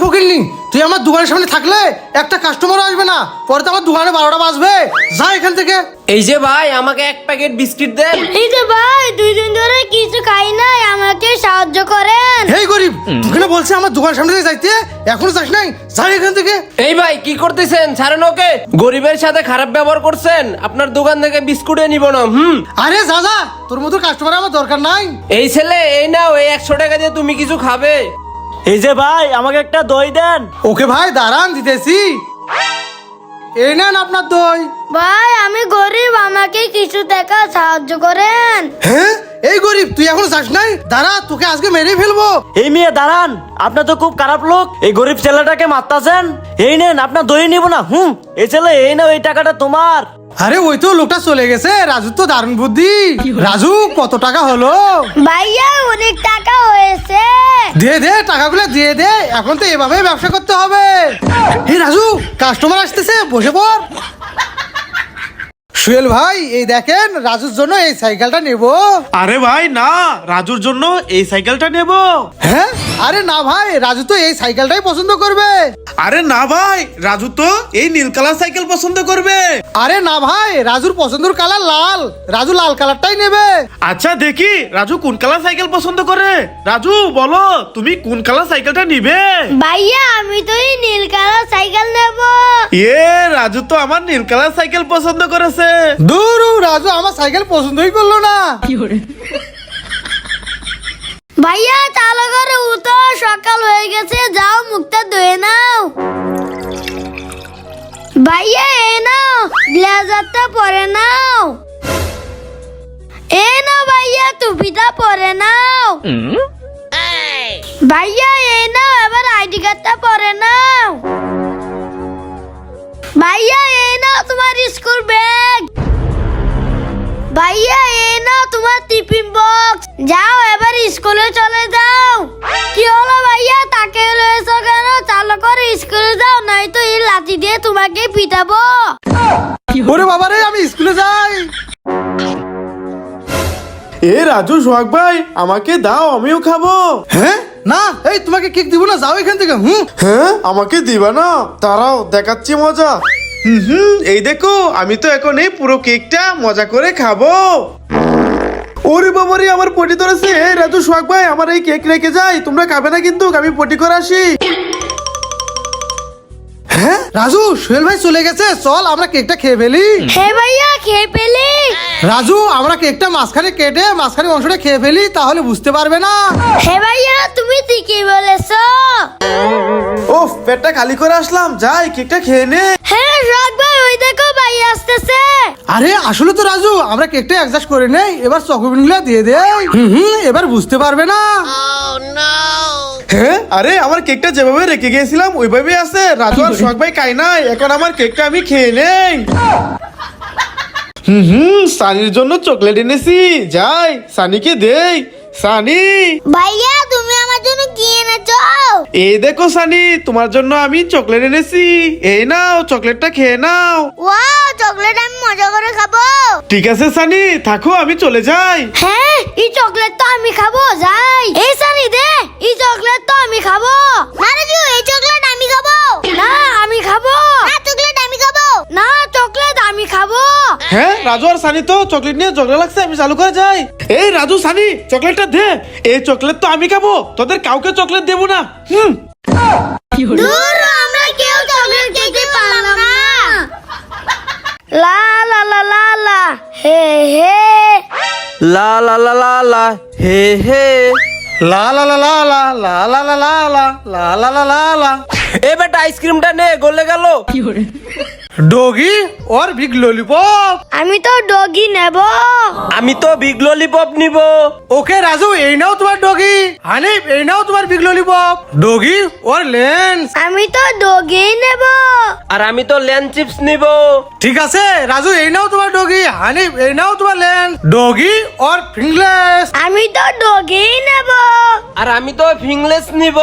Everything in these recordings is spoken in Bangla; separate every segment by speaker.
Speaker 1: ফকিরনি, তুই আমার দোকানের সামনে থাকলে একটা কাস্টমার আসবে না, পরে তো আমার দোকানে 12টা বাজবে। যা এখান থেকে।
Speaker 2: এই যে ভাই, আমাকে এক প্যাকেট বিস্কিট দেন।
Speaker 3: এই যে ভাই, 2 দিন ধরে কিছু খাই নাই, আমাকে সাহায্য করেন।
Speaker 1: এই গরিব, তোকে না বলছি আমার দোকানের সামনে থেকে যাইতে, এখনো যাস নাই? যা এখান থেকে।
Speaker 2: এই ভাই, কি করতেছেন? ছাড়েন ওকে। গরিবের সাথে খারাপ ব্যবহার করছেন, আপনার দোকান থেকে বিস্কুটে নিব না।
Speaker 1: আরে যা যা, তোর মতো কাস্টমার আমার দরকার নাই।
Speaker 2: এই ছেলে, এই নাও, এই 100 টাকা দিয়ে তুমি কিছু খাবে।
Speaker 4: এই যে ভাই, আমাকে একটা দই দেন।
Speaker 1: ওকে ভাই, দাঁড়ান দিতেছি। এই নেন আপনার দই।
Speaker 3: ভাই আমি গরিব, আমাকে কিছু টাকা সাহায্য করেন।
Speaker 1: হ্যাঁ, এই গরিব, তুই এখনো যাস নাই? দাঁড়া, তোকে আজকে মেরে ফেলবো।
Speaker 4: এই মেয়ে দাঁড়ান, আপনার তো খুব খারাপ লোক। এই গরিব ছেলেটাকে মারতাছেন। এই নেন, আপনার দই নিব না। এই ছেলে, এই নাও, এই টাকাটা তোমার।
Speaker 1: আরে ওই তো লোকটা চলে গেছে। রাজু তো দারুণ বুদ্ধি। রাজু, কত টাকা হলো?
Speaker 3: ভাইয়া অনেক টাকা হয়েছে।
Speaker 1: দে দে, টাকাগুলো দিয়ে দে। এখন তো এভাবে ব্যবসা করতে হবে। হে রাজু, কাস্টমার আসতেছে, বসে পড়। সুয়েল ভাই, এই দেখেন, রাজুর জন্য এই সাইকেলটা নেব।
Speaker 5: আরে ভাই না, রাজুর জন্য এই সাইকেলটা নেব।
Speaker 1: হ্যাঁ, আরে না ভাই, রাজু তো এই সাইকেলটাই পছন্দ করবে।
Speaker 5: আরে না ভাই, রাজু তো এই নীল কালার সাইকেল পছন্দ করবে।
Speaker 1: আরে না ভাই, রাজুর পছন্দের কালার লাল, রাজু লাল কালারটাই নেবে।
Speaker 5: আচ্ছা দেখি রাজু কোন কালার সাইকেল পছন্দ করে। রাজু বলো, তুমি কোন কালার সাইকেলটা নিবে?
Speaker 3: ভাইয়া আমি তো এই নীল কালার সাইকেল নেব।
Speaker 5: রাজু তো আমার নীল কালার সাইকেল পছন্দ করেছে।
Speaker 1: দূর, রাজু আমার সাইকেল পছন্দই করলো না।
Speaker 3: ভাইয়া চালু করে উঠো, সকাল হয়ে গেছে, যাও মুখটা ধুয়ে নাও। ভাইয়া এই নাও, ব্লেজারটা পরে নাও। এই নাও ভাইয়া, টুপিটা পরে নাও। ভাইয়া এই নাও, এবার আইডি কার্ডটা পরে নাও। ভাইয়া এই নাও তোমার স্কুল ব্যাগ। ভাইয়া এই নাও তোমার টিফিন বক্স। যাও এবার স্কুলে চলে যাও। কি হলো ভাইয়া, তাকে লয়েছো কেন? চালু করে স্কুলে যাও, নাই তো এই লাঠি দিয়ে তোমাকে পিটাবো।
Speaker 1: ওরে বাবা রে, আমি স্কুলে যাই।
Speaker 5: রাজু, সোহাগ ভাই, আমাকে দাও, আমিও খাবো।
Speaker 1: হ্যাঁ না, এই তোমাকে কেক দিব না, যাও এখান থেকে।
Speaker 5: হ্যাঁ, আমাকে দিবা না? দাঁড়াও, দেখাচ্ছি মজা। এই দেখো, আমি তো এখন এই পুরো কেকটা মজা করে খাবো। ওরে বাবারে, আমার পটি ধরেছে। রাজু, সোহাগ ভাই, আমার এই কেক রেখে যাই, তোমরা খাবে না কিন্তু, আমি পটি করে আসি।
Speaker 1: হ্যাঁ রাজু, সোহেল ভাই চলে গেছে, চল আমরা কেকটা খেয়ে ফেলি।
Speaker 3: হে ভাইয়া, খেয়ে পেলি?
Speaker 1: রাজু, আমরা কেকটা মাঝখানে কেটে মাঝখানে অংশটা খেয়ে ফেলি, তাহলে বুঝতে পারবে না।
Speaker 3: হে ভাইয়া, তুমি ঠিকই বলেছো।
Speaker 5: ওফ, পেটটা খালি করে আসলাম, যাই কেকটা খেয়ে নে।
Speaker 3: হ্যাঁ রাগ ভাই, ওই দেখো ভাই আসতেছে।
Speaker 1: আরে আসলে তো রাজু, আমরা কেকটা অ্যাডজাস্ট করে নেই, এবার চকোবিনগুলো দিয়ে দে। এবার বুঝতে পারবে না।
Speaker 5: হ্যাঁ, আরে আমার কেকটা যেভাবে রেখে গিয়েছিলাম ওইভাবে আছে। রাজু আর সোহাগ ভাই খাই নাই, এখন আমার কেকটা আমি খেয়ে নেই। সানির জন্য চকলেট এনেছি, যাই সানিকে দেই। সানি,
Speaker 3: ভাইয়া তুমি আমার জন্য কি এনেছো?
Speaker 5: এই দেখো সানি, তোমার জন্য আমি চকলেট এনেছি। এই নাও, চকলেটটা খেয়ে নাও।
Speaker 3: ওয়াও, চকলেট আমি মজা করে খাবো।
Speaker 5: ঠিক আছে সানি, থাকো, আমি চলে যাই।
Speaker 3: হ্যাঁ, এই চকলেট তো আমি খাবো, যাই। এই সানি দে, এই চকলেট তো আমি খাবো। না রাজু, এই চকলেট আমি খাবো। না আমি খাবো। না চকলেট আমি খাবো। না চকলেট আমি খাবো।
Speaker 5: হ্যাঁ, রাজু আর সানি তো চকলেট নিয়ে ঝগড়া লাগছে, আমি চালু করে যাই। এই রাজু, সানি, চকলেটটা দে। এই চকলেট তো আমি খাবো, তোদের কাউকে চকলেট দেবো না।
Speaker 3: দূর, আমরা কেউ চকলেট খেতে পারলাম না। লা লা লা লা লা, হে হে।
Speaker 2: লা লা লা লা লা, হে হে।
Speaker 1: লা লা লা লা লা লা লা লা লা লা লা লা লা লা লা।
Speaker 2: এ বেটা, আইসক্রিমটা নে, গলে গেল।
Speaker 1: ডগি और बिग लॉलीपॉप।
Speaker 3: আমি তো ডগি নেব।
Speaker 2: আমি তো বিগ ললিপপ নিব।
Speaker 1: ওকে রাজু, এই নাও তোমার ডগি। হানিফ, এই নাও তোমার বিগ ললিপপ। ডগি और লেন্স।
Speaker 3: আমি তো ডগি নেব।
Speaker 2: আর আমি তো ল্যান্ড চিপস নিব।
Speaker 1: ঠিক আছে রাজু, এই নাও তোমার ডগি। হানিফ, এই নাও তোমার লেন্স। ডগি और ফিঙ্গলেস।
Speaker 3: আমি তো ডগি নেব।
Speaker 2: আর আমি তো ফিংলেস নিব।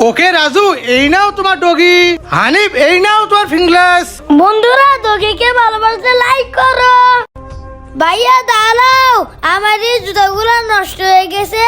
Speaker 1: ওকে রাজু, এই নাও তোমার ডগি। হানিফ, এই নাও তোমার ফিঙ্গলেস।
Speaker 3: বন্ধুরা, ডগিকে ভালোবাসতে লাইক করো। ভাইয়া দাঁড়াও, আমার এই জুতাগুলো নষ্ট হয়ে গেছে,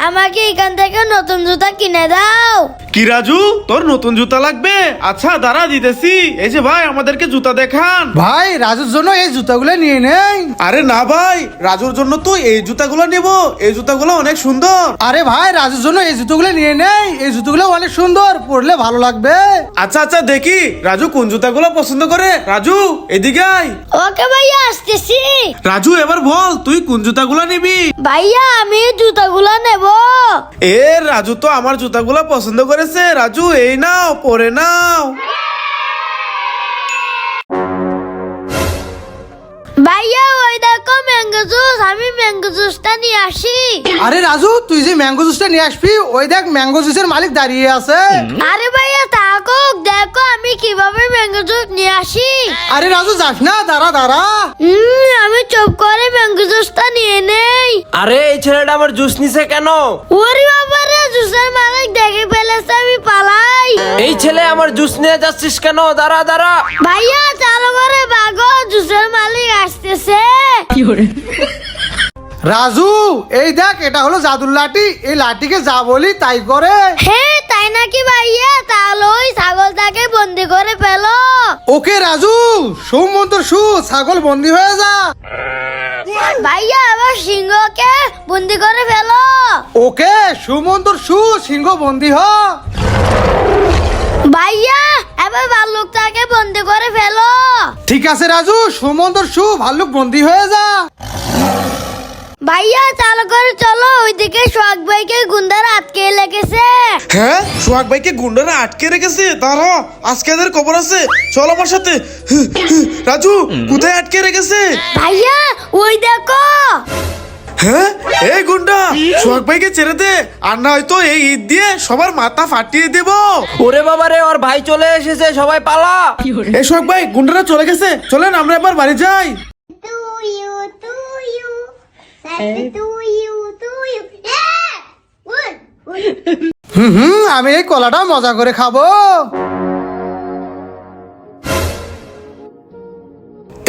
Speaker 3: আমাকে এখান থেকে নতুন জুতা কিনে দাও।
Speaker 5: কি রাজু, তোর নতুন জুতা লাগবে? আচ্ছা দাঁড়া দিতেছি। এই যে ভাই, আমাদেরকে জুতা দেখান।
Speaker 1: ভাই রাজুর জন্য এই জুতাগুলো নিয়ে নেই।
Speaker 5: আরে না ভাই, রাজুর জন্য তো এই জুতাগুলো নেব। এই জুতাগুলো অনেক সুন্দর।
Speaker 1: আরে ভাই রাজুর জন্য এই জুতোগুলো নিয়ে নেই, এই জুতোগুলো অনেক সুন্দর, পরলে ভালো লাগবে।
Speaker 5: আচ্ছা আচ্ছা, দেখি রাজু কোন জুতাগুলো পছন্দ করে। রাজু এদিকে আয়।
Speaker 3: ওকে ভাইয়া, আসতেছি।
Speaker 5: রাজু এবার বল, তুই কোন জুতাগুলো নিবি?
Speaker 3: ভাইয়া আমি জুতাগুলো নেব।
Speaker 5: এ রাজু তো আমার জুতাগুলো পছন্দ করেছে। রাজু এই নাও, পরে নাও।
Speaker 3: ভাইয়া ওই দেখো ম্যাঙ্গো জুস, আমি ম্যাঙ্গো জুসটা নিয়ে আসি।
Speaker 1: আরে রাজু, তুই যে ম্যাঙ্গো জুসটা নিয়ে আসবি, ওই দেখ ম্যাঙ্গো জুসের মালিক দাঁড়িয়ে আছে।
Speaker 3: আরে ভাইয়া থাকো, দেখো আমি কিভাবে ম্যাঙ্গো জুস নিয়ে আসি।
Speaker 1: আরে রাজু যাস না, দাঁড়া দাঁড়া।
Speaker 3: আমি চুপ করে ম্যাঙ্গো জুসটা নিয়ে নেই।
Speaker 2: আরে এই ছেলেটা আমার জুস নিছে কেন?
Speaker 3: ওরে বাবা রে, জুসের মালিক দেখে ফেলেছে, আমি পালাই।
Speaker 2: এই ছেলে আমার জুস নিয়ে যাচ্ছিস কেন? দাঁড়া দাঁড়া।
Speaker 3: ভাইয়া চালো করে ভাগো, জুসের মালিক আসতেছে।
Speaker 1: রাজু এই দেখ, এটা হলো জাদুর লাঠি। এই লাঠিকে যা বলি তাই করে।
Speaker 3: হ্যাঁ তাই নাকি ভাইয়া? তাহলে ওই ছাগলটাকে বন্দি করে ফেলো।
Speaker 1: ওকে রাজু, সৌমন্তর সু, ছাগল বন্দি হয়ে যা।
Speaker 3: ভাইয়া এবার সিংহকে বন্দি করে ফেলো।
Speaker 1: ওকে সুমন্তর সু, সিংহ বন্দি হ।
Speaker 3: ভাইয়া এবার ভাল্লুকটাকে বন্দি করে ফেলো।
Speaker 1: ঠিক আছে রাজু, সুমন্তর সু, ভাল্লুক বন্দি হয়ে যা।
Speaker 3: ভাইয়া চালু করে চলো, ওইদিকে সোহাগ ভাইকে গুন্ডারা আটকে লেগেছে।
Speaker 5: হ্যাঁ, সোহাগ ভাইকে গুন্ডারা আটকে রেখেছে। দাঁড়া, আজকে এদের খবর আছে। চল আমার সাথে। রাজু কোথায় আটকে রেখেছে?
Speaker 3: ভাইয়া ওই দেখো।
Speaker 5: হ্যাঁ, এই গুন্ডা সোহাগ ভাইকে ছেড়ে দে, আর না হয়তো এই ঈদ দিয়ে সবার মাথা ফাটিয়ে দেব।
Speaker 2: ওরে বাবা রে, ওর ভাই চলে এসেছে, সবাই পালা।
Speaker 5: এই সোহাগ ভাই, গুন্ডারা চলে গেছে। চলেন আমরা এবার বাড়ি যাই।
Speaker 1: আমি এই কলাটা মজা করে খাবো।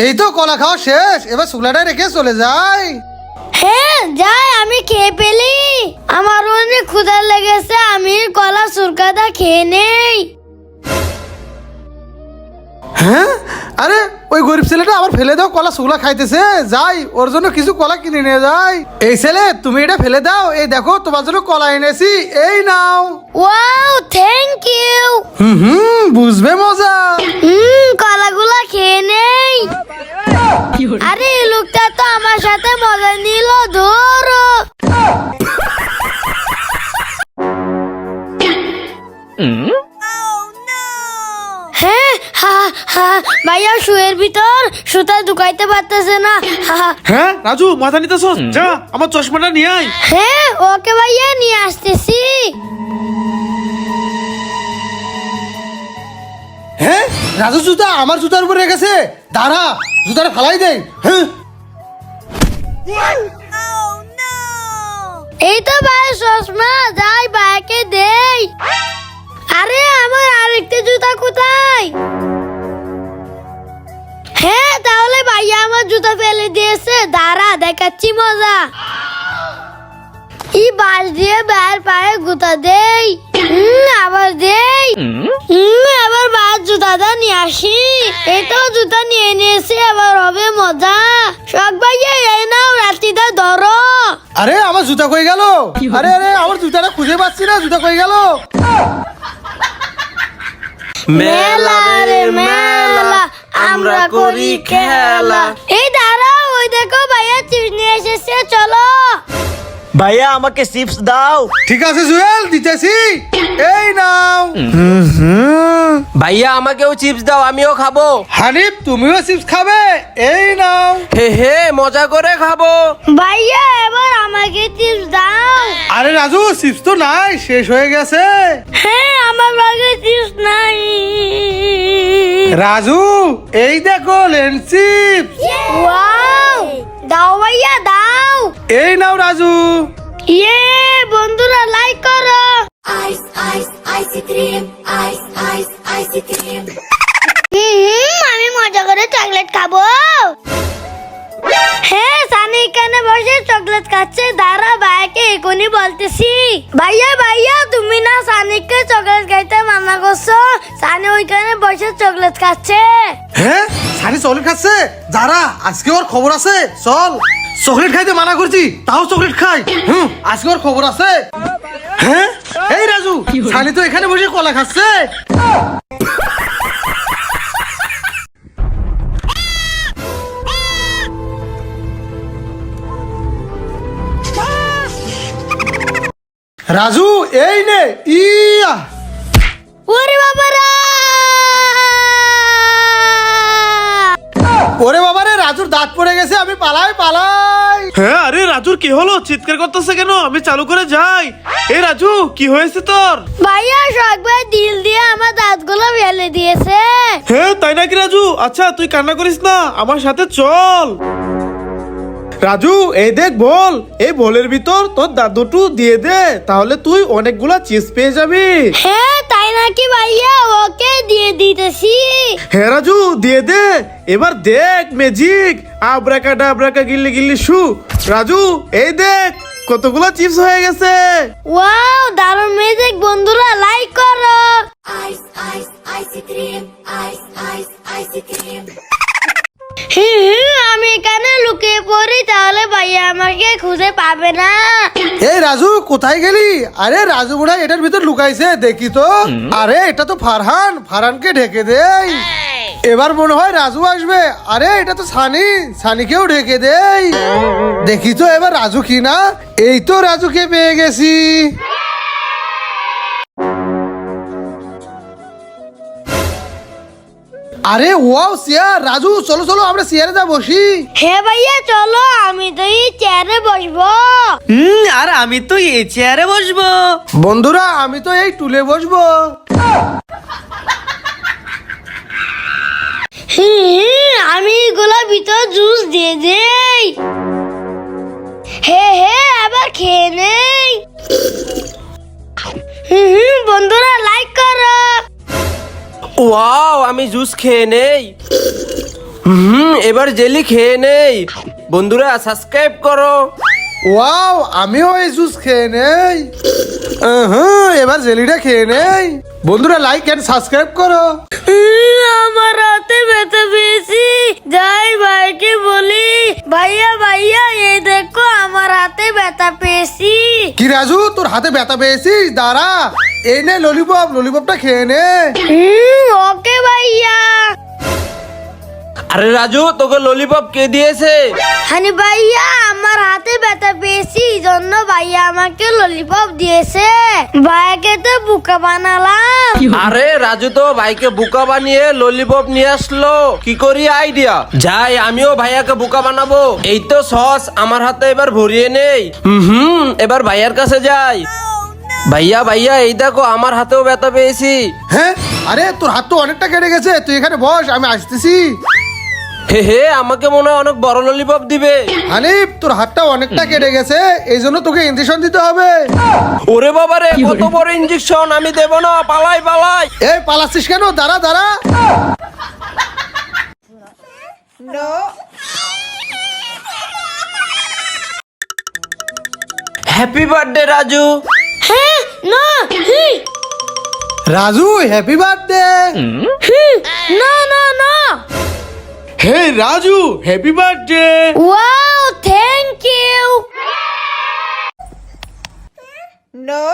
Speaker 1: এই তো কলা খাওয়া শেষ, এবার শুকলাটা রেখে চলে যাই।
Speaker 3: হ্যাঁ যাই, আমি খেয়ে পেলি। আমার অনেক ক্ষুধা লেগেছে, আমি কলা সুরকাটা খেয়ে নেই।
Speaker 1: হ্যাঁ, আরে ওই গরিব ছেলেটা আবার ফেলে দাও, কলা শুকলা খাইতেছে। যাই, ওর জন্য কিছু কলা কিনে নিয়ে যাই। এই ছেলে, তুমি এটা ফেলে দাও। এই দেখো তোমার জন্য কলা এনেছি, এই নাও।
Speaker 3: Wow, thank you.
Speaker 1: বুঝবে মজা।
Speaker 3: কলাগুলা খেয়ে নেই। আরে এই লোকটা তো আমার সাথে মজা নিল, ধরো। হ্যাঁ, ভাইয়া শুয়ের ভিতর সুতা ঢুকাইতে পারতেছে না।
Speaker 5: হ্যাঁ রাজু, মাথা নিতেছ? যা আমার চশমাটা নিয়ে আয়।
Speaker 3: হ্যাঁ ওকে ভাইয়া, নিয়ে আসতেছি।
Speaker 1: হ্যাঁ, রাজু জুতা আমার জুতার উপরে রেখেছে। দাঁড়া, জুতাটা ফালাই দেই। হ্যাঁ,
Speaker 3: এই তো ভাইয়ের চশমা, যাই ভাইকে দেই। আরে আমার আরেকটা জুতা কোথায়? হ্যাঁ তাহলে ভাইয়া আমার জুতা ফেলে দিয়েছে, দাঁড়া দেখাচ্ছি মজা। এই বাস দিয়ে ভাইয়ের পায়ে গুতা দেই। আবার দেই। আবার ভাইয়ের জুতাটা নিয়ে আসি। এই তো জুতা নিয়ে নিয়েছি, আবার হবে মজা। সব ভাইয়া এই নাও, রাত্রিটা ধরো।
Speaker 1: আরে আমার জুতা কই গেল? আরে আরে, আমার জুতাটা খুঁজে পাচ্ছি না, জুতা কই গেল?
Speaker 2: মেলা রে মেলা, আমরা করি খেলা।
Speaker 3: এই দাঁড়াও, ওই দেখো ভাইয়া চিপস নিয়ে এসেছে, চলো।
Speaker 4: ভাইয়া আমাকে চিপস দাও।
Speaker 1: ঠিক আছে জুয়েল, দিতেছি। এই নাও।
Speaker 2: ভাইয়া আমাকেও চিপস দাও, আমিও খাবো।
Speaker 1: হানিফ, তুমিও চিপস খাবে? এই নাও।
Speaker 2: হে হে, মজা করে খাবো।
Speaker 3: ভাইয়া এবার আমাকে চিপস দাও।
Speaker 1: আরে রাজু, চিপস তো নাই, শেষ হয়ে গেছে।
Speaker 3: হ্যাঁ আমার বাগে চিপস নাই।
Speaker 1: রাজু এই দেখো লেন্স চিপস।
Speaker 3: ওয়াও, দাও ভাইয়া দাও।
Speaker 1: এই নাও রাজু।
Speaker 3: ইয়ে বন্ধুরা, লাইক করো।
Speaker 6: Ice, ice, icy cream, ice, ice, icy cream.
Speaker 3: আমি মজা করে চকলেট খাবো। হ্যাঁ সানি এখানে বসে চকলেট খাচ্ছে, দাঁড়া ভাইকে এখনই বলতেছি। ভাইয়া ভাইয়া তুমি না সানিকে চকলেট খাইতে মানা করছো, সানি ওইখানে বসে চকলেট খাচ্ছে।
Speaker 1: হ্যাঁ সানি চকলেট খাচ্ছে, যারা আজকে ওর খবর আছে, চল। চকলেট খাইতে মানা করছি তাও চকলেট খাই, আজকে ওর খবর আছে। হ্যাঁ এই রাজু, সানি তো এখানে বসে কলা খাচ্ছে। রাজু এই নে, ইয়া
Speaker 3: ওরে বাবারা,
Speaker 1: ওরে বাবা রে, রাজুর দাঁত পড়ে গেছে, আমি পালাই পালাই।
Speaker 5: হ্যাঁ আরে রাজুর কি হলো, চিৎকার করতেছে কেন? আমি চালু করে যাই। এই রাজু কি হয়েছে তোর?
Speaker 3: ভাইয়া শখ ভাই দিল দিয়ে আমার দাঁতগুলো ফেলে দিয়েছে।
Speaker 5: হ্যাঁ তাই নাকি রাজু? আচ্ছা তুই কান্না করিস না, আমার সাথে চল। রাজু এই দেখ বল, এই বলের ভিতর তোর দাদুটু দিয়ে দে, তাহলে তুই অনেকগুলা চিজ পেয়ে যাবি।
Speaker 3: হ্যাঁ তাই নাকি ভাইয়া, ওকে দিয়ে দিতেছি।
Speaker 5: হ্যাঁ রাজু দিয়ে দে। এবার দেখ ম্যাজিক, আব্রাকাডাব্রাকা গিল্লি গিল্লি শু। রাজু এই দেখ কতগুলা চিপস হয়ে গেছে।
Speaker 3: ওয়াও দারুণ ম্যাজিক, বন্ধুরা লাইক করো।
Speaker 6: Ice, ice, ice cream. Ice, ice, ice cream.
Speaker 3: আমি এখানে লুকিয়ে পড়ি, তাহলে ভাইয়া আমাকে খুঁজে পাবে না।
Speaker 1: এই রাজু কোথায় গেলি? আরে রাজু বুড়া এটার ভিতর লুকাইছে, দেখি তো। আরে এটা তো ফারহান, ফারহানকে ঢেকে দেই। এবার মনে হয় রাজু আসবে। আরে এটা তো সানি, সানিকেও ঢেকে দেই। দেখি তো এবার রাজু কি না। এই তো রাজুকে পেয়ে গেছি। আরে ওয়াও চেয়ার, রাজু চলো চলো আমরা চেয়ারে যা বসি।
Speaker 3: হ্যাঁ ভাইয়া চলো, আমি তো এই চেয়ারে বসবো।
Speaker 4: আর আমি তো এই চেয়ারে বসবো।
Speaker 1: বন্ধুরা আমি তো এই টুলে বসবো।
Speaker 3: আমি এগুলোর ভিতর জুস দিয়ে দেই। হ্যাঁ আবার খেয়ে নেই। বন্ধুরা লাইক করো।
Speaker 2: ওয়াও আমি জুস খেয়ে নেই। এবার জেলি খেয়ে নেই। বন্ধুরা সাবস্ক্রাইব করো।
Speaker 1: ওয়াও আমিও এই জুস খেয়ে নেই। এবার জেলিটা খেয়ে নেই। বন্ধুরা লাইক এন্ড সাবস্ক্রাইব করো।
Speaker 3: আমার হাতে ব্যথা পেয়েছি, যাই ভাইকে বলি, ভাইয়া ভাইয়া এই দেখো আমার হাতে ব্যথা পেয়েছি।
Speaker 1: কি রাজু তোর হাতে ব্যথা পেয়েছিস? দাঁড়া এই নে ললিপপ, ললিপপটা খেয়ে নে।
Speaker 3: ওকে ভাইয়া।
Speaker 2: আরে রাজু তোকে ললিপপ কে দিয়েছে?
Speaker 3: হানি ভাইয়া আমার হাতে ব্যথা পেয়েছি, জন্য ভাইয়া আমাকে ললিপপ দিয়েছে। ভাইয়াকে তো বোকা বানালাম।
Speaker 2: আরে রাজু তো ভাইকে বোকা বানিয়ে ললিপপ নিয়ে আসলো। কি করি আইডিয়া, যাই আমিও ভাইয়াকে বোকা বানাবো। এই তো সস আমার হাতে, এবার ভরিয়ে নেই। এবার ভাইয়ার কাছে যাই। ভাইয়া ভাইয়া এই দেখো আমার হাতেও ব্যথা পেয়েছি।
Speaker 1: হ্যাঁ আরে তোর হাত তো অনেকটা কেটে গেছে, তুই এখানে বস, আমি আসতেছি।
Speaker 2: হে আমাকে মনে হয় অনেক বড় ললিপপ দিবে।
Speaker 1: হানিফ তোর হাতটা অনেকটা কেটে গেছে, এই জন্য তোকে ইনজেকশন দিতে হবে।
Speaker 2: ওরে বাবা রে, কত বড় ইনজেকশন, আমি দেব না, পালাই পালাই।
Speaker 1: এই পালাচ্ছিস কেন? দাঁড়া দাঁড়া।
Speaker 2: Happy birthday Raju.
Speaker 3: হ্যাঁ না
Speaker 1: রাজু হ্যাপি বার্থডে।
Speaker 3: না না না।
Speaker 5: Hey Raju happy birthday.
Speaker 3: Wow thank you.
Speaker 7: No.